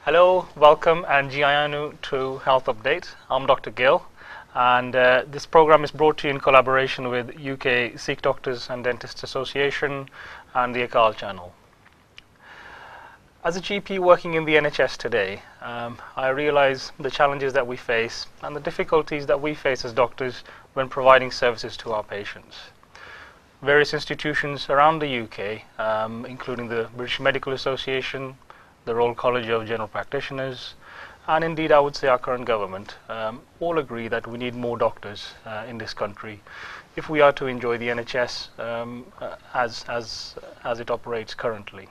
Hello, welcome and Jiayanu to Health Update. I'm Dr. Gill, and this program is brought to you in collaboration with UK Sikh Doctors and Dentists Association and the Akal channel. As a GP working in the NHS today, I realise the challenges that we face and the difficulties that we face as doctors when providing services to our patients. Various institutions around the UK, including the British Medical Association, the Royal College of General Practitioners, and indeed I would say our current government, all agree that we need more doctors in this country if we are to enjoy the NHS as it operates currently.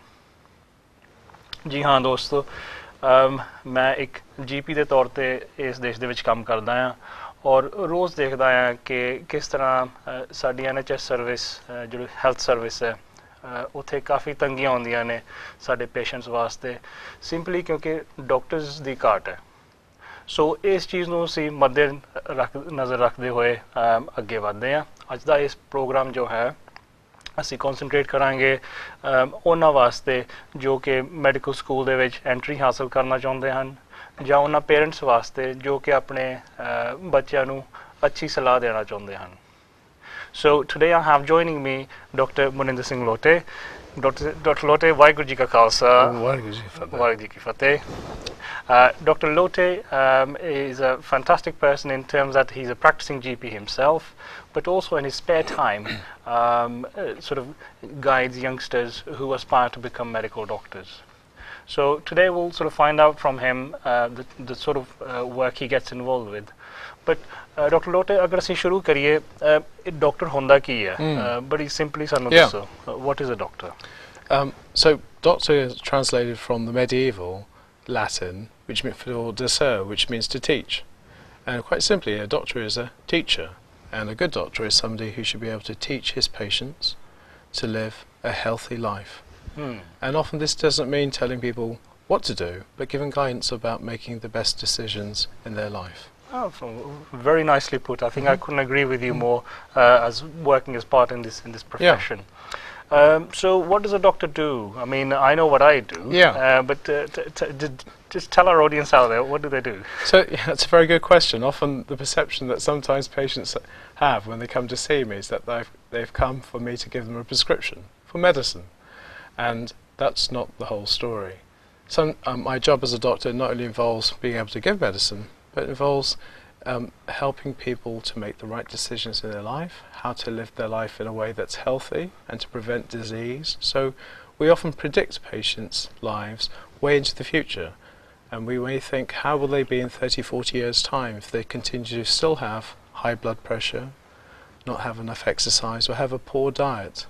जी हाँ दोस्तों, मैं एक GP ਦੇ ਤੌਰ ਤੇ ਇਸ ਦੇਸ਼ ਦੇ ਵਿੱਚ ਕੰਮ ਕਰਦਾ ਹਾਂ ਔਰ ਰੋਜ਼ ਦੇਖਦਾ ਹਾਂ ਕਿ ਕਿਸ ਤਰ੍ਹਾਂ ਸਾਡੀ NHS ਸਰਵਿਸ ਜਿਹੜੀ ਹੈਲਥ ਸਰਵਿਸ ਹੈ ਉੱਥੇ ਕਾਫੀ ਤੰਗੀਆਂ ਆਉਂਦੀਆਂ ਨੇ ਸਾਡੇ ਪੇਸ਼ੈਂਟਸ ਵਾਸਤੇ ਸਿੰਪਲੀ ਕਿਉਂਕਿ ਡਾਕਟਰਸ ਦੀ ਘਾਟ ਹੈ ਸੋ ਇਸ ਚੀਜ਼ ਨੂੰ ਅਸੀਂ ਮੱਦੇ ਨਜ਼ਰ ਰੱਖਦੇ ਹੋਏ ਅੱਗੇ ਵਧਦੇ ਹਾਂ ਅੱਜ ਦਾ ਇਸ ਪ੍ਰੋਗਰਾਮ ਜੋ ਹੈ ਅਸੀਂ ਕਨਸੈਂਟਰੇਟ ਕਰਾਂਗੇ ਉਹਨਾਂ ਵਾਸਤੇ ਜੋ ਕਿ ਮੈਡੀਕਲ ਸਕੂਲ ਦੇ ਵਿੱਚ ਐਂਟਰੀ ਹਾਸਲ ਕਰਨਾ ਚਾਹੁੰਦੇ ਹਨ ਜਾਂ ਉਹਨਾਂ ਪੇਰੈਂਟਸ ਵਾਸਤੇ ਜੋ ਕਿ ਆਪਣੇ ਬੱਚਿਆਂ ਨੂੰ ਅੱਛੀ ਸਲਾਹ ਦੇਣਾ ਚਾਹੁੰਦੇ ਹਨ So today I have joining me Dr. Muninder Singh Lote. Dr. Lote, Waheguru Ji Ka Khalsa, Waheguru Ji Ki Fateh. Dr. Lote is a fantastic person in terms that he's a practicing GP himself, but also in his spare time sort of guides youngsters who aspire to become medical doctors. So today we'll sort of find out from him the sort of work he gets involved with. But Dr. Lote, agar ਅਸੀਂ ਸ਼ੁਰੂ ਕਰੀਏ doctor ਹੁੰਦਾ ਕੀ ਹੈ ਬੜੀ simply ਸਾਨੂੰ ਦੱਸੋ what is a doctor? So doctor is translated from the medieval Latin which means for docere, which means to teach, and quite simply a doctor is a teacher, and a good doctor is somebody who should be able to teach his patients to live a healthy life. And often this doesn't mean telling people what to do, but giving guidance about making the best decisions in their life. Oh, very nicely put. I think I couldn't agree with you more as working as part in this profession. Yeah. So what does a doctor do? I mean, I know what I do. Yeah. But just tell our audience out there, what do they do? So yeah, that's a very good question. Often the perception that sometimes patients have when they come to see me is that they've come for me to give them a prescription for medicine, and that's not the whole story. My job as a doctor not only involves being able to give medicine, but it involves helping people to make the right decisions in their life, how to live their life in a way that's healthy and to prevent disease. So we often predict patients' lives way into the future, and we may think, how will they be in 30, 40 years' time if they continue to still have high blood pressure, not have enough exercise, or have a poor diet?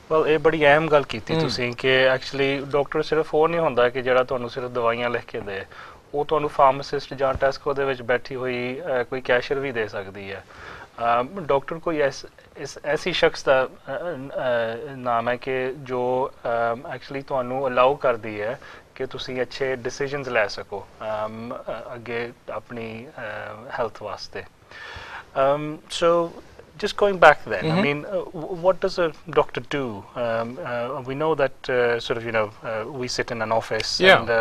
Well, ਇਹ ਬੜੀ ਅਹਿਮ ਗੱਲ ਕੀਤੀ ਤੁਸੀਂ ਕਿ actually doctor ਸਿਰਫ ਉਹ ਨਹੀਂ ਹੁੰਦਾ ਕਿ ਜਿਹੜਾ ਤੁਹਾਨੂੰ ਸਿਰਫ ਦਵਾਈਆਂ ਲਿਖ ਕੇ ਦੇ ਉਹ ਤੁਹਾਨੂੰ ਫਾਰਮਾਸਿਸਟ ਜਾਂ ਟੈਸਕੋ ਦੇ ਵਿੱਚ ਬੈਠੀ ਹੋਈ ਕੋਈ ਕੈਸ਼ੀਅਰ ਵੀ ਦੇ ਸਕਦੀ ਹੈ ਡਾਕਟਰ ਕੋਈ ਐਸੀ ਸ਼ਖਸ ਦਾ ਨਾਮ ਹੈ ਕਿ ਜੋ ਐਕਚੁਅਲੀ ਤੁਹਾਨੂੰ ਅਲਾਉ ਕਰਦੀ ਹੈ ਕਿ ਤੁਸੀਂ ਅੱਛੇ ਡਿਸੀਜਨਸ ਲੈ ਸਕੋ ਅੱਗੇ ਆਪਣੀ ਹੈਲਥ ਵਾਸਤੇ ਸੋ just going back then, I mean, what does a doctor do? We know that sort of, we sit in an office and,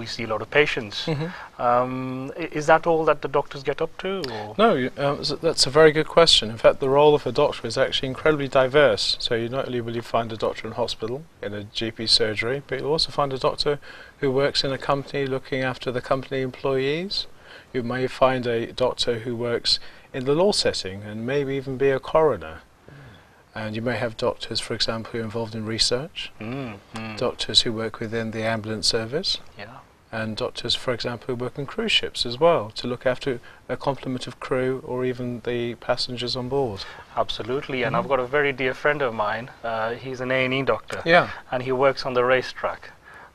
we see a lot of patients. Is that all that the doctors get up to? Or? No, that's a very good question. In fact, the role of a doctor is actually incredibly diverse. So you not only will you find a doctor in hospital, in a GP surgery, but you'll also find a doctor who works in a company looking after the company employees. You may find a doctor who works in the law setting and maybe even be a coroner. And you may have doctors, for example, who are involved in research, doctors who work within the ambulance service, and doctors, for example, who work on cruise ships as well, to look after a complement of crew or even the passengers on board. Absolutely, and I've got a very dear friend of mine, he's an A&E doctor, and he works on the racetrack.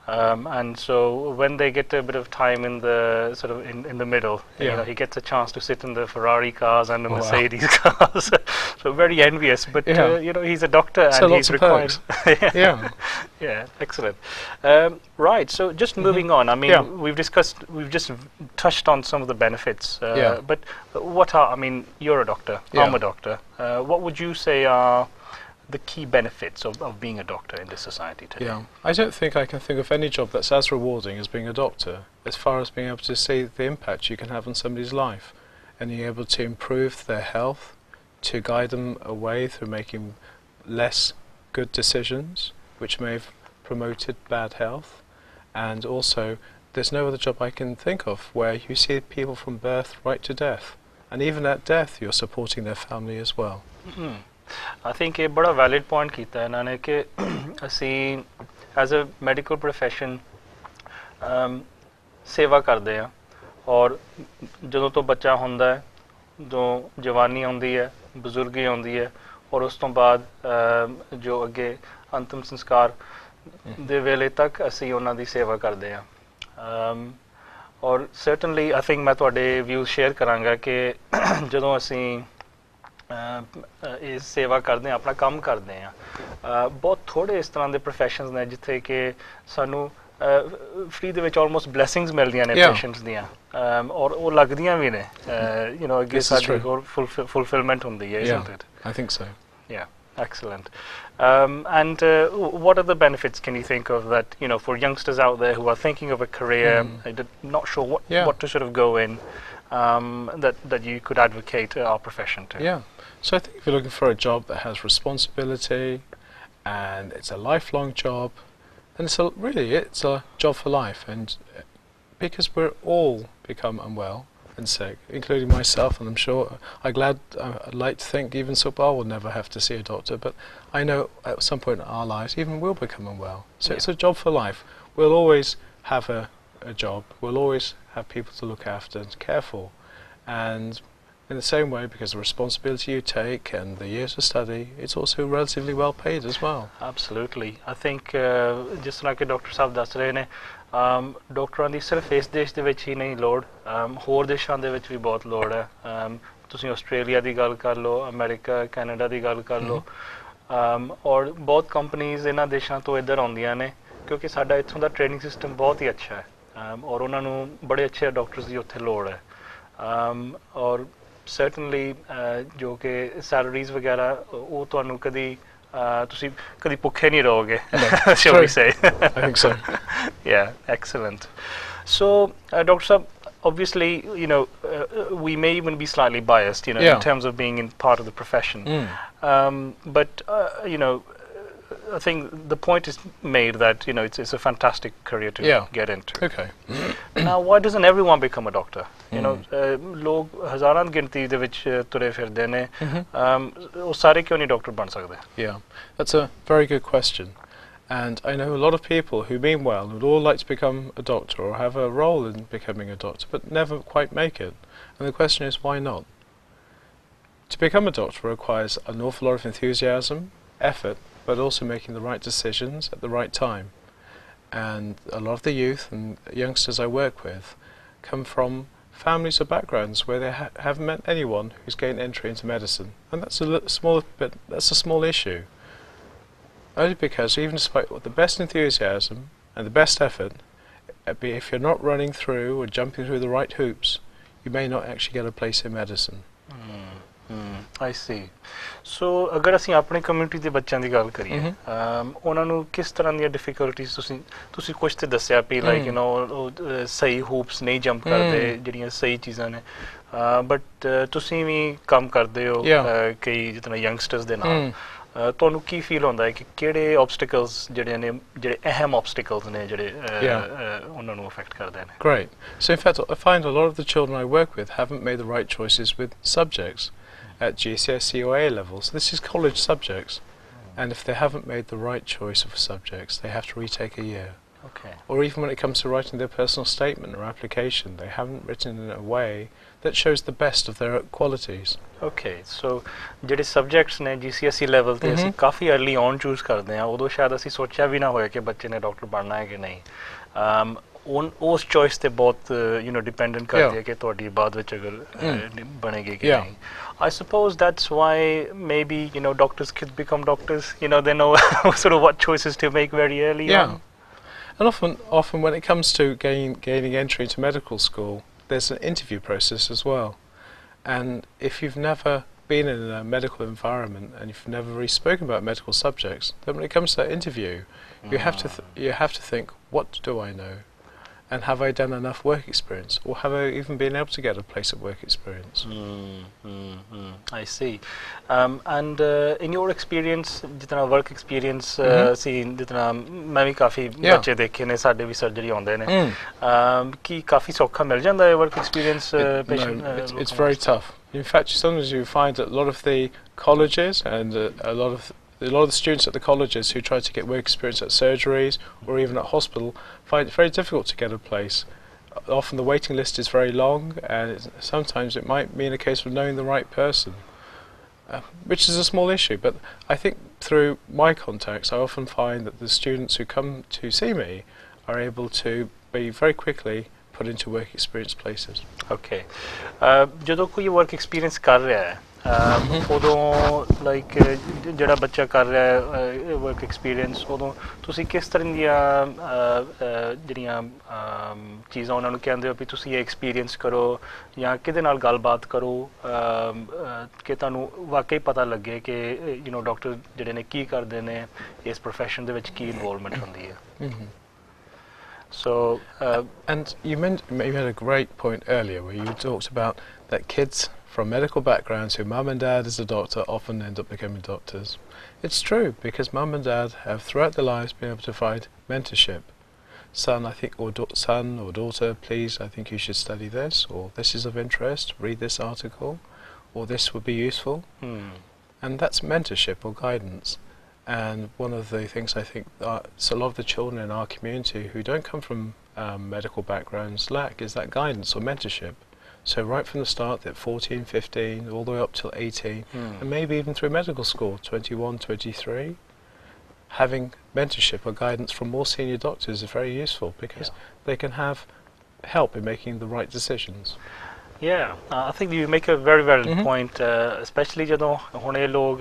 And so when they get a bit of time in the sort of in the middle, you know, he gets a chance to sit in the Ferrari cars and the Mercedes cars. So very envious, but you know, he's a doctor and he's required. Excellent. Right. So just moving on. I mean, we've just touched on some of the benefits. But what are? I mean, you're a doctor. I'm a doctor. What would you say are the key benefits of being a doctor in this society today? Yeah, I don't think I can think of any job that's as rewarding as being a doctor, as far as being able to see the impact you can have on somebody's life, and being able to improve their health, to guide them away through making less good decisions, which may have promoted bad health. And also, there's no other job I can think of where you see people from birth right to death, and even at death you're supporting their family as well. I think ਇਹ ਬੜਾ valid point ਕੀਤਾ ਇਹਨਾਂ ਨੇ ਕਿ ਅਸੀਂ as a medical profession ਸੇਵਾ ਕਰਦੇ ਹਾਂ, ਔਰ ਜਦੋਂ ਤੋਂ ਬੱਚਾ ਹੁੰਦਾ ਹੈ, ਜਦੋਂ ਜਵਾਨੀ ਆਉਂਦੀ ਹੈ, ਬਜ਼ੁਰਗੀ ਆਉਂਦੀ ਹੈ, ਔਰ ਉਸ ਤੋਂ ਬਾਅਦ ਜੋ ਅੱਗੇ ਅੰਤਿਮ ਸੰਸਕਾਰ ਦੇ ਵੇਲੇ ਤੱਕ ਅਸੀਂ ਉਹਨਾਂ ਦੀ ਸੇਵਾ ਕਰਦੇ ਹਾਂ। ਔਰ ਸਰਟਨਲੀ ਆਈ ਥਿੰਕ ਮੈਂ ਤੁਹਾਡੇ ਵਿਊਜ਼ ਸ਼ੇਅਰ ਕਰਾਂਗਾ ਕਿ ਜਦੋਂ ਅਸੀਂ ਇਹ ਸੇਵਾ ਕਰਦੇ ਹਾਂ, ਆਪਣਾ ਕੰਮ ਕਰਦੇ ਹਾਂ, ਬਹੁਤ ਥੋੜ੍ਹੇ ਇਸ ਤਰ੍ਹਾਂ ਦੇ ਪ੍ਰੋਫੈਸ਼ਨਸ ਨੇ ਜਿੱਥੇ ਕਿ ਸਾਨੂੰ ਫ੍ਰੀ ਦੇ ਵਿੱਚ ਆਲਮੋਸਟ ਬਲੈਸਿੰਗਸ ਮਿਲਦੀਆਂ ਨੇ ਪੇਸ਼ੈਂਟਸ ਦੀਆਂ, ਔਰ ਉਹ ਲੱਗਦੀਆਂ ਵੀ ਨੇ, ਯੂ ਨੋ ਅੱਗੇ ਸਾਡੀ ਹੋਰ ਫੁਲਫਿਲਮੈਂਟ ਹੁੰਦੀ ਹੈ। Yeah, I think so. Yeah, excellent. And what other benefits can you think of that, you know, for youngsters out there who are thinking of a career, not sure what to sort of go in, that you could advocate our profession to? Yeah, so I think if you're looking for a job that has responsibility and it's a lifelong job, and it's a job for life, and because we're all become unwell and sick, including myself, and I'm sure I'd like to think even Sukhpal will never have to see a doctor, but I know at some point in our lives even we'll become unwell. So it's a job for life. We'll always have a job, we'll always have people to look after and care for, and in the same way, because the responsibility you take and the years of study, it's also relatively well paid as well. Absolutely. I think ਜਿਸ ਤਰ੍ਹਾਂ ਕਿ doctor ਸਾਹਿਬ ਦੱਸ ਰਹੇ ਨੇ, ਡਾਕਟਰਾਂ ਦੀ ਸਿਰਫ ਇਸ ਦੇਸ਼ ਦੇ ਵਿੱਚ ਹੀ ਨਹੀਂ ਲੋੜ, ਹੋਰ ਦੇਸ਼ਾਂ ਦੇ ਵਿੱਚ ਵੀ ਬਹੁਤ ਲੋੜ ਹੈ। ਤੁਸੀਂ ਆਸਟ੍ਰੇਲੀਆ ਦੀ ਗੱਲ ਕਰ ਲਓ, ਅਮਰੀਕਾ, ਕੈਨੇਡਾ ਦੀ ਗੱਲ ਕਰ ਲਓ, ਔਰ ਬਹੁਤ ਕੰਪਨੀਜ਼ ਇਹਨਾਂ ਦੇਸ਼ਾਂ ਤੋਂ ਇੱਧਰ ਆਉਂਦੀਆਂ ਨੇ ਕਿਉਂਕਿ ਸਾਡਾ ਇੱਥੋਂ ਦਾ ਟ੍ਰੇਨਿੰਗ ਸਿਸਟਮ ਬਹੁਤ ਹੀ ਅੱਛਾ ਹੈ, ਔਰ ਉਹਨਾਂ ਨੂੰ ਬੜੇ ਅੱਛੇ ਡਾਕਟਰਸ ਦੀ ਉੱਥੇ ਲੋੜ ਹੈ। ਔਰ ਸਰਟਨਲੀ ਜੋ ਕਿ ਸੈਲਰੀਜ਼ ਵਗੈਰਾ ਉਹ ਤੁਹਾਨੂੰ ਤੁਸੀਂ ਕਦੀ ਭੁੱਖੇ ਨਹੀਂ ਰਹੋਗੇ, shall we say. I think so. Yeah, excellent. So, Dr. Saab, obviously, you know, we may even be slightly biased, you know, in terms of being in part of the profession. But, you know, I think the point is made that, you know, it's a fantastic career to get into. Okay. Now, why doesn't everyone become a doctor? You know, ਲੋਕ ਹਜ਼ਾਰਾਂ ਦੀ ਗਿਣਤੀ ਦੇ ਵਿੱਚ ਤੁਰੇ ਫਿਰਦੇ ਨੇ, ਉਹ ਸਾਰੇ ਕਿਉਂ ਨਹੀਂ ਡਾਕਟਰ ਬਣ ਸਕਦੇ? Yeah, that's a very good question. And I know a lot of people who mean well, who'd all like to become a doctor or have a role in becoming a doctor, but never quite make it. And the question is, why not? To become a doctor requires an awful lot of enthusiasm, effort, but also making the right decisions at the right time. And a lot of the youth and youngsters I work with come from families or backgrounds where they haven't met anyone who's gained entry into medicine, and that's a small issue. Only because even despite the best enthusiasm and the best effort, if you're not running through or jumping through the right hoops, you may not actually get a place in medicine. I see. So, ਅਗਰ ਅਸੀਂ ਆਪਣੀ community ਦੇ ਬੱਚਿਆਂ ਦੀ ਗੱਲ ਕਰੀਏ, ਉਹਨਾਂ ਨੂੰ ਕਿਸ ਤਰ੍ਹਾਂ ਦੀਆਂ ਡਿਫਿਕਲਟੀਜ਼ ਤੁਸੀਂ ਕੁਝ ਤੇ ਦੱਸਿਆ ਵੀ ਲਾਈਕ ਯੂ ਨੋ ਸਹੀ ਹੂਪਸ ਨਹੀਂ ਜੰਪ ਕਰਦੇ, ਜਿਹੜੀਆਂ ਸਹੀ ਚੀਜ਼ਾਂ ਨੇ, ਬਟ ਤੁਸੀਂ ਵੀ ਕੰਮ ਕਰਦੇ ਹੋ ਕਈ ਜਿਤਨਾ ਯੰਗਸਟਰਸ ਦੇ ਨਾਲ, ਤੁਹਾਨੂੰ ਕੀ ਫੀਲ ਹੁੰਦਾ ਹੈ ਕਿ ਕਿਹੜੇ ਆਬਸਟੀਕਲਸ ਜਿਹੜੇ ਅਹਿਮ ਆਬਸਟੀਕਲਸ ਨੇ ਜਿਹੜੇ ਉਹਨਾਂ ਨੂੰ ਅਫੈਕਟ ਕਰਦੇ ਨੇ? Great. So in fact I find a lot of the children I work with haven't made the right choices with subjects at GCSE or A levels. This is college subjects, and if they haven't made the right choice of subjects, they have to retake a year. Okay. Or even when it comes to writing their personal statement or application, they haven't written in a way that shows the best of their qualities. Okay, so ਜਿਹੜੇ subjects ਨੇ GCSE level ਤੇ ਅਸੀਂ ਕਾਫੀ early on choose ਕਰਦੇ ਹਾਂ, ਉਦੋਂ ਸ਼ਾਇਦ ਅਸੀਂ ਸੋਚਿਆ ਵੀ ਨਾ ਹੋਇਆ ਕਿ ਬੱਚੇ ਨੇ ਡਾਕਟਰ ਬਣਨਾ ਹੈ ਕਿ ਨਹੀਂ, ਉਸ ਚੋਇਸ ਤੇ ਬਹੁਤ ਯੂ ਨੋ ਡਿਪੈਂਡੈਂਟ ਕਰਦੀ ਹੈ ਕਿ ਤੁਹਾਡੀ ਬਾਅਦ ਵਿੱਚ ਅਗਰ ਬਣੇਗੀ ਕਿ ਨਹੀਂ. I suppose that's why maybe, you know, doctors kids become doctors, you know, they know sort of what choices to make very early on. And often when it comes to gaining entry into medical school, there's an interview process as well. And if you've never been in a medical environment and you've never really spoken about medical subjects, then when it comes to that interview, you have to think, what do I know? And have I done enough work experience? Or have I even been able to get a place of work experience? I see. And in your experience, जितना work experience सी जितना मैं भी काफ़ी बच्चे देखे ने साडे भी surgery आउंदे ने कि काफ़ी सौखा मिल जांदा है work experience patient? No, it's very tough. In fact, sometimes you find that a lot of the colleges and a lot of the students at the colleges who try to get work experience at surgeries or even at hospital find it very difficult to get a place. Often the waiting list is very long, and sometimes it might mean a case of knowing the right person, which is a small issue. But I think through my contacts, I often find that the students who come to see me are able to be very quickly put into work experience places. Okay. ਜਦੋਂ ਕੋਈ work experience ਕਰ ਰਿਹਾ ਹੈ ਉਦੋਂ like ਜਿਹੜਾ ਬੱਚਾ ਕਰ ਰਿਹਾ ਹੈ ਵਰਕ ਐਕਸਪੀਰੀਅੰਸ ਉਦੋਂ ਤੁਸੀਂ ਕਿਸ ਤਰ੍ਹਾਂ ਦੀਆਂ ਜਿਹੜੀਆਂ ਚੀਜ਼ਾਂ ਉਹਨਾਂ ਨੂੰ ਕਹਿੰਦੇ ਹੋ ਵੀ ਤੁਸੀਂ ਇਹ ਐਕਸਪੀਰੀਅੰਸ ਕਰੋ ਜਾਂ ਕਿਹਦੇ ਨਾਲ ਗੱਲਬਾਤ ਕਰੋ ਕਿ ਤੁਹਾਨੂੰ ਵਾਕਈ ਪਤਾ ਲੱਗੇ ਕਿ ਡਾਕਟਰ ਜਿਹੜੇ ਨੇ ਕੀ ਕਰਦੇ ਨੇ ਇਸ ਪ੍ਰੋਫੈਸ਼ਨ ਦੇ ਵਿੱਚ ਕੀ ਇਨਵੋਲਵਮੈਂਟ ਹੁੰਦੀ ਹੈ So, and you had a great point earlier where you talked about that kids from medical backgrounds who mum and dad is a doctor often end up becoming doctors. It's true, because mum and dad have throughout their lives been able to provide mentorship. Son, I think, or son or daughter, please, I think you should study this, or this is of interest, read this article, or this would be useful. And that's mentorship or guidance. And one of the things I think so a lot of the children in our community who don't come from medical backgrounds lack is that guidance or mentorship. So right from the start, at 14, 15, all the way up till 18, and maybe even through medical school, 21, 23, having mentorship or guidance from more senior doctors is very useful because they can have help in making the right decisions. Yeah, I think you make a very valid point, especially ਜਦੋਂ ਹੁਣ ਇਹ ਲੋਕ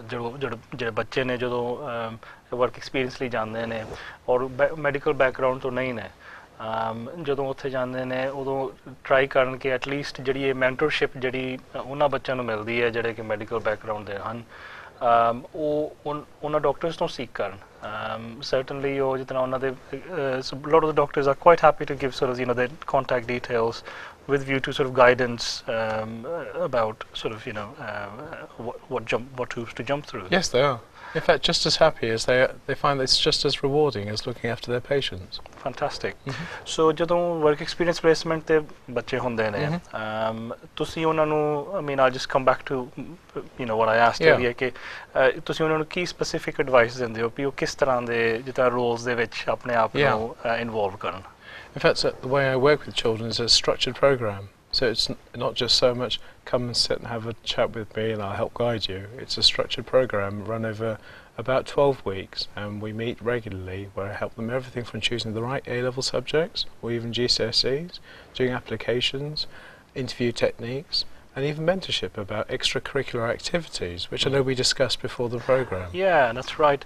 ਜਿਹੜੇ ਬੱਚੇ ਨੇ ਜਦੋਂ work experience ਲਈ ਜਾਂਦੇ ਨੇ ਔਰ ਮੈਡੀਕਲ ਬੈਕਗ੍ਰਾਉਂਡ ਤੋਂ ਨਹੀਂ ਨੇ ਜਦੋਂ ਉੱਥੇ ਜਾਂਦੇ ਨੇ ਉਦੋਂ ਟਰਾਈ ਕਰਨ ਕਿ ਐਟਲੀਸਟ ਜਿਹੜੀ ਇਹ ਮੈਂਟਰਸ਼ਿਪ ਜਿਹੜੀ ਉਹਨਾਂ ਬੱਚਿਆਂ ਨੂੰ ਮਿਲਦੀ ਹੈ ਜਿਹੜੇ ਕਿ ਮੈਡੀਕਲ ਬੈਕਗ੍ਰਾਉਂਡ ਦੇ ਹਨ ਉਹ ਉਹਨਾਂ ਡਾਕਟਰਸ ਤੋਂ ਸੀਕ ਕਰਨ certainly ਉਹ ਜਿਤਨਾ ਉਹਨਾਂ ਦੇ a lot of the doctors are quite happy to give sort of their contact details with view to sort of guidance about sort of what hoops to jump through. Yes, they are. In fact, just as happy as they find it's just as rewarding as looking after their patients. Fantastic. So ਜਦੋਂ work experience placement ਤੇ ਬੱਚੇ ਹੁੰਦੇ ਨੇ ਤੁਸੀਂ ਉਹਨਾਂ ਨੂੰ I mean I'll just come back to what I asked earlier ਕਿ ਤੁਸੀਂ ਉਹਨਾਂ ਨੂੰ ਕੀ specific advice ਦਿੰਦੇ ਹੋ ਵੀ ਉਹ ਕਿਸ ਤਰ੍ਹਾਂ ਦੇ ਜਿੱਦਾਂ roles ਦੇ ਵਿੱਚ ਆਪਣੇ ਆਪ ਨੂੰ involve ਕਰਨ? In fact, the way I work with children is a structured program. So it's not just so much come and sit and have a chat with me and I'll help guide you. It's a structured program run over about 12 weeks, and we meet regularly where I help them everything from choosing the right A-level subjects or even GCSEs, doing applications, interview techniques, and even mentorship about extracurricular activities, which I know we discussed before the program. Yeah, that's right.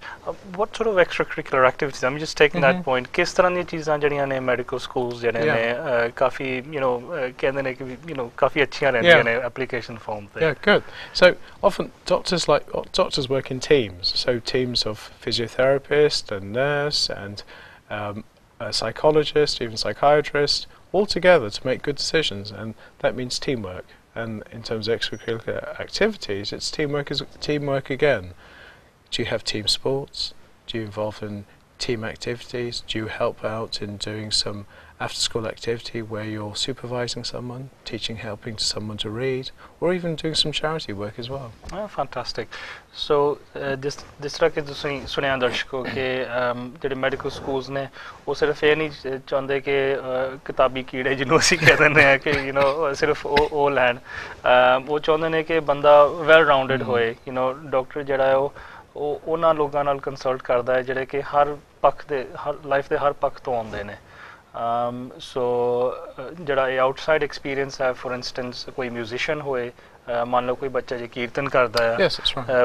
What sort of extracurricular activities? I'm just taking that point. किस तरह दी चीज़ां जड़ियां ने medical schools जड़े ने काफ़ी कहते ने कि काफ़ी अच्छियां रहंदियां ने application form पे. Yeah, good. So often doctors work in teams. So teams of physiotherapists and nurse and a psychologist, even psychiatrist, all together to make good decisions, and that means teamwork. And in terms of extracurricular activities, it's teamwork again. Do you have team sports? Do you involve in team activities? Do you help out in doing some after-school activity where you're supervising someone, helping someone to read, or even doing some charity work as well? Oh, fantastic. So, जिस तरह के तुसीं सुनिया दर्शकों के ਜਿਹੜੇ medical schools ਨੇ ਉਹ ਸਿਰਫ ਇਹ ਨਹੀਂ ਚਾਹੁੰਦੇ ਕਿ ਕਿਤਾਬੀ ਕੀੜੇ ਜਿਹਨੂੰ ਅਸੀਂ ਕਹਿੰਦੇ ਨੇ ਕਿ ਸਿਰਫ ਉਹ ਲੈਣ ਉਹ ਚਾਹੁੰਦੇ ਨੇ ਕਿ ਬੰਦਾ ਵੈਲ ਰਾਊਂਡਡ ਹੋਏ ਡਾਕਟਰ ਜਿਹੜਾ ਹੈ ਉਹ ਉਹਨਾਂ ਲੋਕਾਂ ਨਾਲ ਕੰਸਲਟ ਕਰਦਾ ਹੈ ਜਿਹੜੇ ਕਿ ਹਰ ਪੱਖ ਦੇ ਹਰ ਲਾਈਫ ਦੇ ਹਰ ਪੱਖ ਤੋਂ ਆਉਂਦੇ ਨੇ ਸੋ ਜਿਹੜਾ ਇਹ ਆਊਟਸਾਈਡ ਐਕਸਪੀਰੀਅੰਸ ਹੈ ਫॉर ਇੰਸਟੈਂਸ ਕੋਈ ਮਿਊਜ਼ੀਸ਼ੀਅਨ ਹੋਏ मान लो कोई बच्चा जो कीर्तन करता है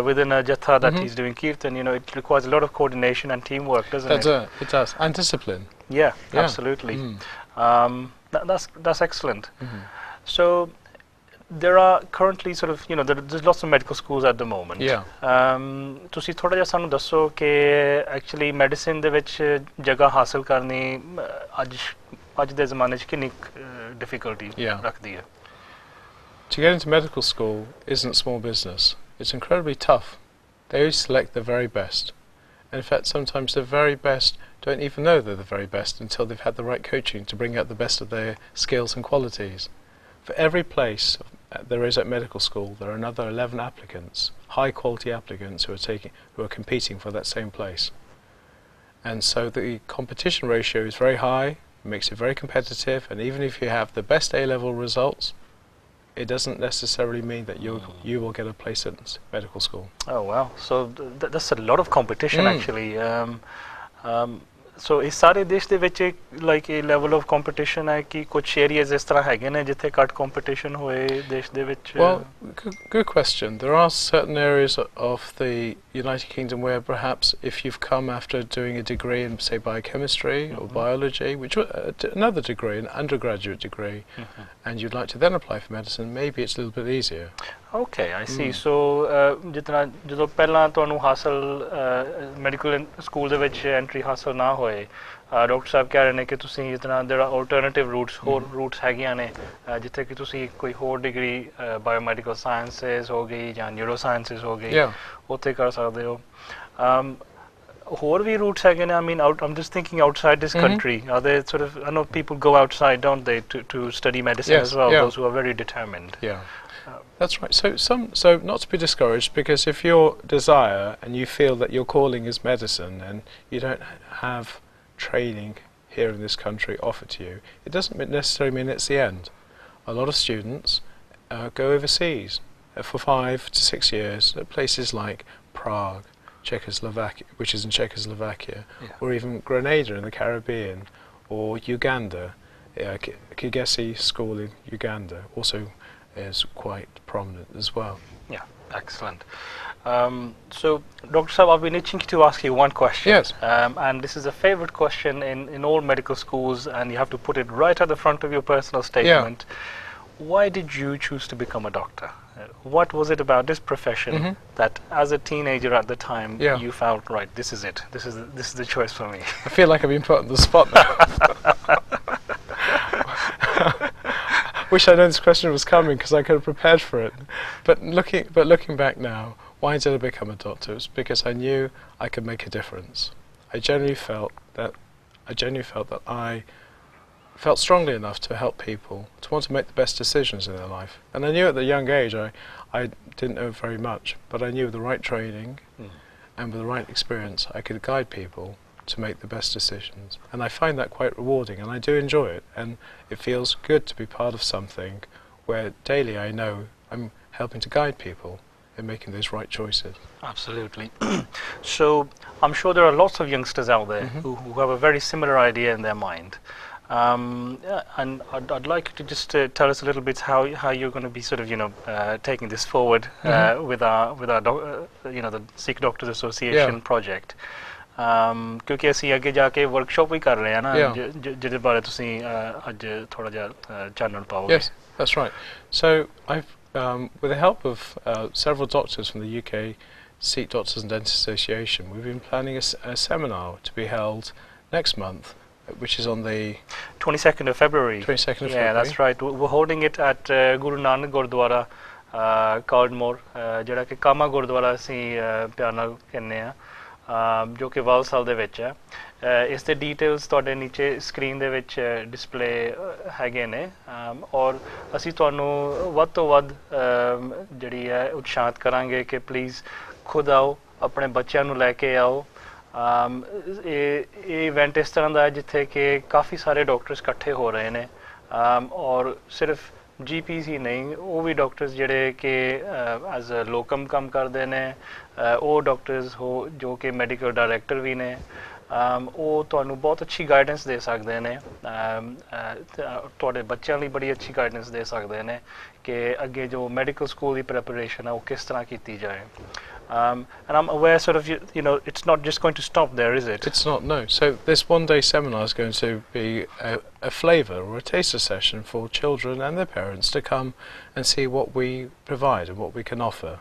within a jatha that he's doing kirtan it requires a lot of coordination and teamwork, doesn't it? It does, and discipline. Yeah. Absolutely. That's excellent. So there are currently sort of, there's lots of medical schools at the moment. Yeah. ਤੁਸੀਂ ਥੋੜਾ ਜਿਹਾ ਸਾਨੂੰ ਦੱਸੋ ਕਿ actually medicine ਦੇ ਵਿੱਚ ਜਗ੍ਹਾ ਹਾਸਲ ਕਰਨੀ ਅੱਜ ਦੇ ਜ਼ਮਾਨੇ 'ਚ ਕਿੰਨੀ ਡਿਫਿਕਲਟੀ ਰੱਖਦੀ ਹੈ? To get into medical school isn't small business. It's incredibly tough. They always select the very best. And in fact, sometimes the very best don't even know they're the very best until they've had the right coaching to bring out the best of their skills and qualities. For every place there is at medical school, there are another 11 applicants, high quality applicants who are competing for that same place. And so the competition ratio is very high, makes it very competitive, and even if you have the best A-level results, it doesn't necessarily mean that you will get a place at medical school. Oh wow! So that's a lot of competition actually. So is ਸਾਰੇ ਦੇਸ਼ ਦੇ ਵਿੱਚ like a level of competition ਹੈ ਕਿ ਕੁਝ areas ਇਸ ਤਰ੍ਹਾਂ ਹੈਗੇ ਨੇ ਜਿੱਥੇ ਘੱਟ competition ਹੋਏ ਦੇਸ਼ ਦੇ ਵਿੱਚ? Well, good question. There are certain areas of the United Kingdom where perhaps if you've come after doing a degree in, say, biochemistry or biology, which another degree, an undergraduate degree, and you'd like to then apply for medicine, maybe it's a little bit easier. Okay, I see. So ਜਿਤਨਾ ਜਦੋਂ ਪਹਿਲਾਂ ਤੁਹਾਨੂੰ ਹਾਸਲ medical school ਦੇ ਵਿੱਚ entry ਹਾਸਲ ਨਾ ਹੋਏ, ਡਾਕਟਰ ਸਾਹਿਬ ਕਹਿ ਰਹੇ ਨੇ ਕਿ ਤੁਸੀਂ ਜਿਤਨਾ there are alternative routes, ਹੋਰ ਰੂਟਸ ਹੈਗੀਆਂ ਨੇ ਜਿੱਥੇ ਕਿ ਤੁਸੀਂ ਕੋਈ ਹੋਰ ਡਿਗਰੀ ਬਾਇਓਮੈਡੀਕਲ ਸਾਇੰਸਿਸ ਹੋ ਗਈ ਜਾਂ ਨਿਊਰੋ ਸਾਇੰਸਿਸ ਹੋ ਗਈ ਉੱਥੇ ਕਰ ਸਕਦੇ ਹੋ। ਹੋਰ ਵੀ routes ਹੈਗੇ ਨੇ? I mean, I'm just thinking outside this country. Are there sort of, I know people go outside, don't they, to study medicine as well, those who are very determined. Yeah. That's right. So not to be discouraged, because if your desire and you feel that your calling is medicine and you don't have training here in this country offered to you, it doesn't necessarily mean it's the end. A lot of students go overseas for 5 to 6 years at places like Prague, Czechoslovakia, which is in Czechoslovakia, or even Grenada in the Caribbean, or Uganda, Kigesi School in Uganda, also is quite prominent as well. Yeah, excellent. So, Dr. Saab, I've been itching to ask you one question. Yes. And this is a favorite question in all medical schools, and you have to put it right at the front of your personal statement. Why did you choose to become a doctor? What was it about this profession that, as a teenager at the time, you felt, right, this is it. This is the choice for me. I feel like I've been put on the spot now. Wish I known this question was coming because I could have prepared for it. But looking back now, why did I become a doctor? It was because I knew I could make a difference. I genuinely felt that I felt strongly enough to help people, to want to make the best decisions in their life. And I knew at a young age I didn't know very much, but I knew with the right training and with the right experience I could guide people to make the best decisions. And I find that quite rewarding, and I do enjoy it, and it feels good to be part of something where daily I know I'm helping to guide people in making those right choices. Absolutely. So I'm sure there are lots of youngsters out there who have a very similar idea in their mind. And I'd like you to just tell us a little bit how you're going to be sort of taking this forward with our the Sikh Doctors Association project. ਕਿਉਂਕਿ ਅਸੀਂ ਅੱਗੇ ਜਾ ਕੇ workshop ਵੀ ਕਰ ਰਹੇ ਹਾਂ ਨਾ ਜਿਹਦੇ ਬਾਰੇ ਤੁਸੀਂ ਅੱਜ ਥੋੜਾ ਜਿਹਾ ਚਾਨਣ ਪਾਓਗੇ। Yes, that's right. So I've with the help of several doctors from the UK Sikh Doctors and Dentists Association, we've been planning a seminar to be held next month, which is on the 22nd of February. 22nd of February. Yeah, that's right. We're holding it at Guru Nanak Gurdwara, Cardmore, ਜਿਹੜਾ ਕਿ ਕਾਮਾ ਗੁਰਦੁਆਰਾ ਅਸੀਂ ਪਿਆਰ ਨਾਲ ਕਹਿੰਦੇ ਆ, ਜੋ ਕਿ ਵਾਲਸਾਲ ਦੇ ਵਿੱਚ ਹੈ। ਇਸ ਦੇ ਡੀਟੇਲਸ ਤੁਹਾਡੇ ਨੀਚੇ ਸਕਰੀਨ ਦੇ ਵਿੱਚ ਡਿਸਪਲੇ ਹੈਗੇ ਨੇ, ਔਰ ਅਸੀਂ ਤੁਹਾਨੂੰ ਵੱਧ ਤੋਂ ਵੱਧ ਜਿਹੜੀ ਹੈ ਉਤਸ਼ਾਹਿਤ ਕਰਾਂਗੇ ਕਿ ਪਲੀਜ਼ ਖੁਦ ਆਓ, ਆਪਣੇ ਬੱਚਿਆਂ ਨੂੰ ਲੈ ਕੇ ਆਓ। ਇਹ ਇਵੈਂਟ ਇਸ ਤਰ੍ਹਾਂ ਦਾ ਹੈ ਜਿੱਥੇ ਕਿ ਕਾਫੀ ਸਾਰੇ ਡਾਕਟਰਸ ਇਕੱਠੇ ਹੋ ਰਹੇ ਨੇ, ਔਰ ਸਿਰਫ GPs ਹੀ ਨਹੀਂ, ਉਹ ਵੀ ਡਾਕਟਰਸ ਜਿਹੜੇ ਕਿ ਐਜ਼ ਅ ਲੋਕਮ ਕੰਮ ਕਰਦੇ ਨੇ, ਉਹ ਡਾਕਟਰਸ ਜੋ ਕਿ ਮੈਡੀਕਲ ਡਾਇਰੈਕਟਰ ਵੀ ਨੇ, ਉਹ ਤੁਹਾਨੂੰ ਬਹੁਤ ਅੱਛੀ ਗਾਈਡੈਂਸ ਦੇ ਸਕਦੇ ਨੇ, ਤੁਹਾਡੇ ਬੱਚਿਆਂ ਲਈ ਬੜੀ ਅੱਛੀ ਗਾਈਡੈਂਸ ਦੇ ਸਕਦੇ ਨੇ ਕਿ ਅੱਗੇ ਜੋ ਮੈਡੀਕਲ ਸਕੂਲ ਦੀ ਪ੍ਰੈਪਰੇਸ਼ਨ ਹੈ ਉਹ ਕਿਸ ਤਰ੍ਹਾਂ ਕੀਤੀ ਜਾਏ। And I'm aware sort of, you know, it's not just going to stop there, is it? It's not, no. So this one-day seminar is going to be a flavour or a taster session for children and their parents to come and see what we provide and what we can offer.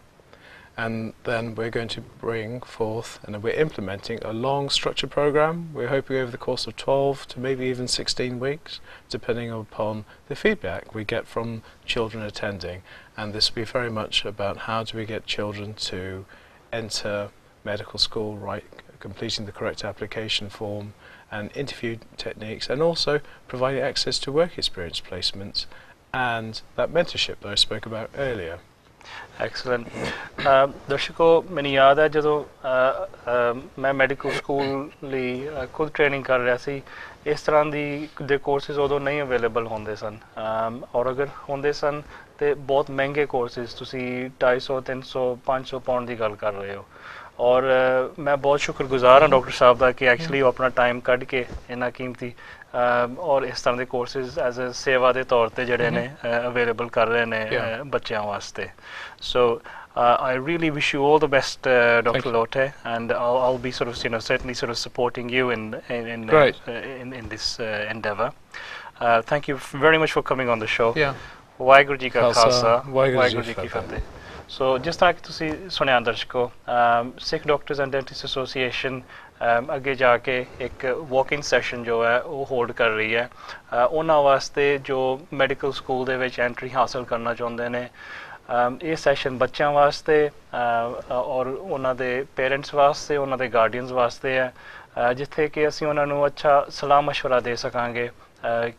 And then we're going to bring forth, and we're implementing a long structured program. We're hoping over the course of 12 to maybe even 16 weeks, depending upon the feedback we get from children attending. And this will be very much about how do we get children to enter medical school, right, completing the correct application form and interview techniques, and also providing access to work experience placements and that mentorship that I spoke about earlier. Excellent ਦਰਸ਼ਕੋ ਮੈਨੂੰ ਯਾਦ ਹੈ ਜਦੋਂ ਮੈਂ medical school ਲਈ ਖੁਦ training ਕਰ ਰਿਹਾ ਸੀ ਇਸ ਤਰ੍ਹਾਂ ਦੇ ਕੋਰਸਿਸ ਉਦੋਂ ਨਹੀਂ ਅਵੇਲੇਬਲ ਹੁੰਦੇ ਸਨ ਔਰ ਅਗਰ ਹੁੰਦੇ ਸਨ ਤੇ ਬਹੁਤ ਮਹਿੰਗੇ ਕੋਰਸਿਸ ਤੁਸੀਂ 250 300 500 ਪਾਉਂਡ ਦੀ ਗੱਲ ਕਰ ਰਹੇ ਹੋ ਔਰ ਮੈਂ ਬਹੁਤ ਸ਼ੁਕਰਗੁਜ਼ਾਰ ਹਾਂ ਡਾਕਟਰ ਸਾਹਿਬ ਦਾ ਕਿ ਐਕਚੁਅਲੀ ਉਹ ਆਪਣਾ ਟਾਈਮ ਕੱਢ ਕੇ ਇੰਨਾ ਕੀਮਤੀ ਔਰ ਇਸ ਤਰ੍ਹਾਂ ਦੇ ਕੋਰਸਿਸ ਐਜ਼ ਅ ਸੇਵਾ ਦੇ ਤੌਰ ਤੇ ਜਿਹੜੇ ਨੇ ਅਵੇਲੇਬਲ ਕਰ ਰਹੇ ਨੇ ਬੱਚਿਆਂ ਵਾਸਤੇ ਸੋ I really wish you all the best, Dr. Lotte, and I'll be sort of, you know, certainly sort of supporting you in this endeavour. Thank you very much for coming on the show. Waheguru ji ਕਾ ਖਾਲਸਾ ਵਾਹਿਗੁਰੂ ਜੀ ਕੀ ਫਤਿਹ ਸੋ ਜਿਸ ਤਰ੍ਹਾਂ ਕਿ ਤੁਸੀਂ ਸੁਣਿਆ ਦਰਸ਼ਕੋ ਸਿੱਖ doctors and dentist association ਅੱਗੇ ਜਾ ਕੇ ਇੱਕ walking session ਜੋ ਹੈ ਉਹ ਹੋਲਡ ਕਰ ਰਹੀ ਹੈ ਉਹਨਾਂ ਵਾਸਤੇ ਜੋ ਮੈਡੀਕਲ ਸਕੂਲ ਦੇ ਵਿੱਚ ਐਂਟਰੀ ਹਾਸਲ ਕਰਨਾ ਚਾਹੁੰਦੇ ਨੇ ਇਹ ਸੈਸ਼ਨ ਬੱਚਿਆਂ ਵਾਸਤੇ ਔਰ ਉਹਨਾਂ ਦੇ ਪੇਰੈਂਟਸ ਵਾਸਤੇ ਉਹਨਾਂ ਦੇ ਗਾਰਡੀਅਨਸ ਵਾਸਤੇ ਹੈ ਜਿੱਥੇ ਕਿ ਅਸੀਂ ਉਹਨਾਂ ਨੂੰ ਅੱਛਾ ਸਲਾਹ ਮਸ਼ਵਰਾ ਦੇ ਸਕਾਂਗੇ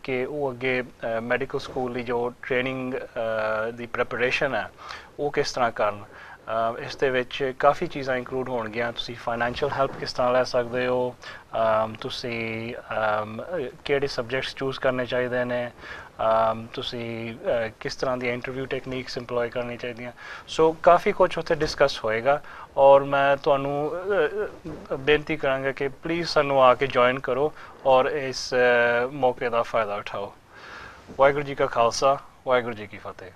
ਕਿ ਉਹ ਅੱਗੇ ਮੈਡੀਕਲ ਸਕੂਲ ਦੀ ਜੋ ਟ੍ਰੇਨਿੰਗ ਦੀ ਪ੍ਰੈਪਰੇਸ਼ਨ ਹੈ ਉਹ ਕਿਸ ਤਰ੍ਹਾਂ ਕਰਨ ਇਸ ਦੇ ਵਿੱਚ ਕਾਫੀ ਚੀਜ਼ਾਂ ਇੰਕਲੂਡ ਹੋਣਗੀਆਂ ਤੁਸੀਂ ਫਾਈਨੈਂਸ਼ੀਅਲ ਹੈਲਪ ਕਿਸ ਤਰ੍ਹਾਂ ਲੈ ਸਕਦੇ ਹੋ ਤੁਸੀਂ ਕਿਹੜੇ ਸਬਜੈਕਟਸ ਚੂਜ਼ ਕਰਨੇ ਚਾਹੀਦੇ ਨੇ ਤੁਸੀਂ ਕਿਸ ਤਰ੍ਹਾਂ ਦੀਆਂ ਇੰਟਰਵਿਊ ਟੈਕਨੀਕਸ ਇੰਪਲੋਏ ਕਰਨੀ ਚਾਹੀਦੀਆਂ ਸੋ ਕਾਫੀ ਕੁਝ ਉੱਥੇ ਡਿਸਕਸ ਹੋਏਗਾ ਔਰ ਮੈਂ ਤੁਹਾਨੂੰ ਬੇਨਤੀ ਕਰਾਂਗਾ ਕਿ ਪਲੀਜ਼ ਸਾਨੂੰ ਆ ਕੇ ਜੁਆਇਨ ਕਰੋ ਔਰ ਇਸ ਮੌਕੇ ਦਾ ਫਾਇਦਾ ਉਠਾਓ ਵਾਹਿਗੁਰੂ ਜੀ ਕਾ ਖਾਲਸਾ ਵਾਹਿਗੁਰੂ ਜੀ ਕੀ ਫਤਿਹ